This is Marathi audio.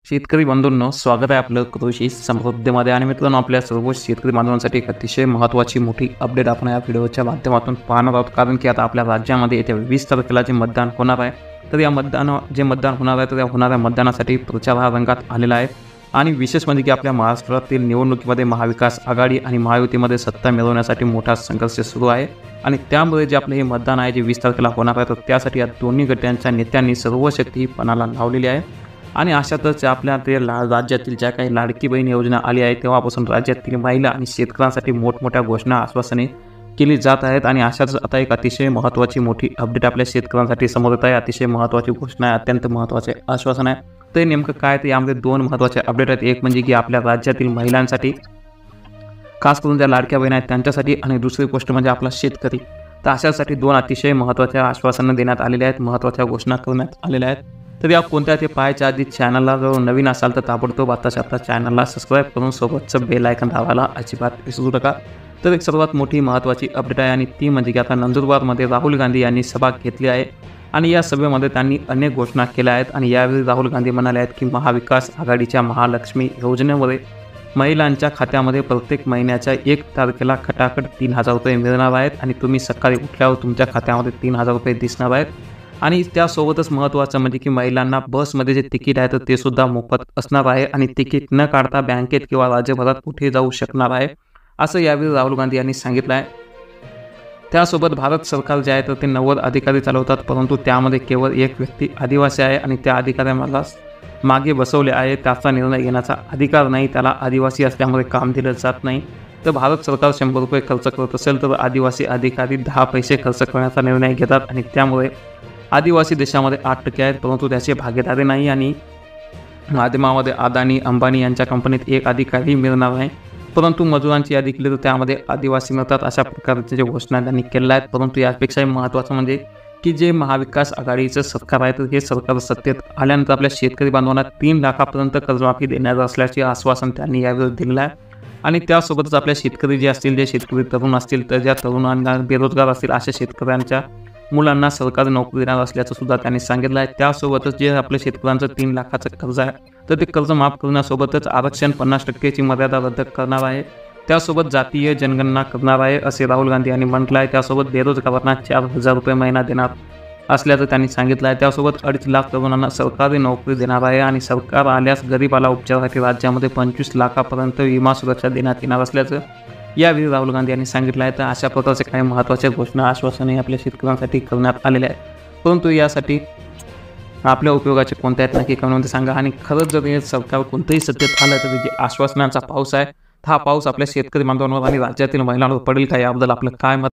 शेतकरी बंधूंनो, स्वागत आहे आपलं कृषी समृद्धीमध्ये. आणि मित्रांनो, आपल्या सर्व शेतकरी बांधवांसाठी एक अतिशय महत्त्वाची मोठी अपडेट आपण या व्हिडिओच्या माध्यमातून पाहणार आहोत. कारण की आता आपल्या राज्यामध्ये येत्या 20 तारखेला जे मतदान होणार आहे, तर या मतदान होणार आहे, तर या होणाऱ्या मतदानासाठी प्रचार हा रंगात आलेला आहे. आणि विशेष म्हणजे की आपल्या महाराष्ट्रातील निवडणुकीमध्ये महाविकास आघाडी आणि महायुतीमध्ये सत्ता मिळवण्यासाठी मोठा संघर्ष सुरू आहे. आणि त्यामुळे जे आपलं हे मतदान आहे जे 20 तारखेला होणार आहे, तर त्यासाठी या दोन्ही गटांच्या नेत्यांनी सर्व शक्ती पणाला लावलेली आहे. आणि अशातच आपल्या ते राज्यातील ज्या काही लाडकी बहीण योजना आली आहे, तेव्हापासून राज्यातील महिला आणि शेतकऱ्यांसाठी मोठमोठ्या घोषणा आश्वासने केली जात आहेत. आणि अशाच आता एक अतिशय महत्त्वाची मोठी अपडेट आपल्या शेतकऱ्यांसाठी समोर येत आहे. अतिशय महत्त्वाची घोषणा आहे, अत्यंत महत्त्वाचे आश्वासन आहे. ते नेमकं काय, तर यामध्ये दोन महत्त्वाचे अपडेट आहेत. एक म्हणजे की आपल्या राज्यातील महिलांसाठी, खास करून ज्या लाडक्या बहीण आहेत त्यांच्यासाठी, आणि दुसरी गोष्ट म्हणजे आपला शेतकरी. तर अशासाठी दोन अतिशय महत्त्वाच्या आश्वासनं देण्यात आलेल्या आहेत, महत्त्वाच्या घोषणा करण्यात आलेल्या आहेत. तर या कोणत्या ते पाहायच्या आधी चॅनलला जर नवीन असाल तर ताबडतोब आता चॅनलला सबस्क्राईब करून सोबतचं बेल आयकॉन दाबायला अजिबात विसरू नका. तर एक सर्वात मोठी महत्त्वाची अपडेट आहे, आणि ती म्हणजे की आता नंदुरबारमध्ये राहुल गांधी यांनी सभा घेतली आहे. आणि या सभेमध्ये त्यांनी अनेक घोषणा केल्या आहेत. आणि यावेळी राहुल गांधी म्हणाले आहेत की महाविकास आघाडीच्या महालक्ष्मी योजनेमध्ये महिलांच्या खात्यामध्ये प्रत्येक महिन्याच्या 1 तारखेला खटाखट 3,000 रुपये मिळणार आहेत. आणि तुम्ही सकाळी उठल्यावर तुमच्या खात्यामध्ये 3,000 रुपये दिसणार आहेत. आणि त्यासोबतच महत्त्वाचं म्हणजे की महिलांना बसमध्ये जे तिकीट आहे तर ते सुद्धा मोफत असणार आहे. आणि तिकीट न काढता बँकेत किंवा राज्यभरात कुठे जाऊ शकणार आहे, असं यावेळी राहुल गांधी यांनी सांगितलं आहे. त्यासोबत भारत सरकार जे आहे तर ते 90 अधिकारी चालवतात, परंतु त्यामध्ये केवळ एक व्यक्ती आदिवासी आहे. आणि त्या अधिकाऱ्याला मागे बसवले आहे. त्याचा निर्णय घेण्याचा अधिकार नाही, त्याला आदिवासी असल्यामुळे काम दिलं जात नाही. तर भारत सरकार 100 रुपये खर्च करत असेल तर आदिवासी अधिकारी 10 पैसे खर्च करण्याचा निर्णय घेतात. आणि त्यामुळे आदिवासी देशामध्ये 8% आहेत, परंतु त्याची भागीदारी नाही. आणि माध्यमामध्ये अदानी अंबानी यांच्या कंपनीत एक अधिकारी मिळणार आहे, परंतु मजुरांची यादी केली तर त्यामध्ये आदिवासी मिळतात. अशा प्रकारचे जे घोषणा त्यांनी केल्या आहेत. परंतु यापेक्षाही महत्त्वाचं म्हणजे की जे महाविकास आघाडीचं सरकार आहे तर हे सरकार सत्तेत आल्यानंतर आपल्या शेतकरी बांधवांना 3 लाखापर्यंत कर्जमाफी देण्याचं असल्याचे आश्वासन त्यांनी यावेळी दिलेलं आहे. आणि त्यासोबतच आपल्या शेतकरी जे असतील, जे शेतकरी तरुण असतील, तर ज्या तरुणांना बेरोजगार असतील अशा शेतकऱ्यांच्या मुलांना सरकारी नोकरी देणार असल्याचं सुद्धा त्यांनी सांगितलं आहे. त्यासोबतच जे आपल्या शेतकऱ्यांचं 3 लाखाचं कर्ज आहे तर ते कर्ज माफ करण्यासोबतच आरक्षण 50%ची मर्यादा रद्द करणार आहे. त्यासोबत जातीय जनगणना करणार आहे असे राहुल गांधी यांनी म्हटलं आहे. त्यासोबत बेरोजगारांना 4,000 रुपये महिना देणार असल्याचं त्यांनी सांगितलं आहे. त्यासोबत 2.5 लाख तरुणांना सरकारी नोकरी देणार आहे. आणि सरकार आल्यास गरीबाला उपचारासाठी राज्यामध्ये 25 लाखापर्यंत विमा सुरक्षा देण्यात येणार असल्याचं यावेळी राहुल गांधी यांनी सांगितलं आहे. तर अशा प्रकारचे काही महत्त्वाच्या घोषणा आश्वासने आपल्या शेतकऱ्यांसाठी करण्यात आलेले आहेत. परंतु यासाठी आपल्या उपयोगाचे कोणत्या आहेत नक्की कमेंटमध्ये सांगा. आणि खरंच जर हे सरकार कोणतंही सत्तेत आलं तर जे आश्वासनांचा पाऊस आहे, हा पाऊस आपल्या शेतकरी बांधवांवर आणि राज्यातील महिलांवर पडेल का, याबद्दल आपलं काय मत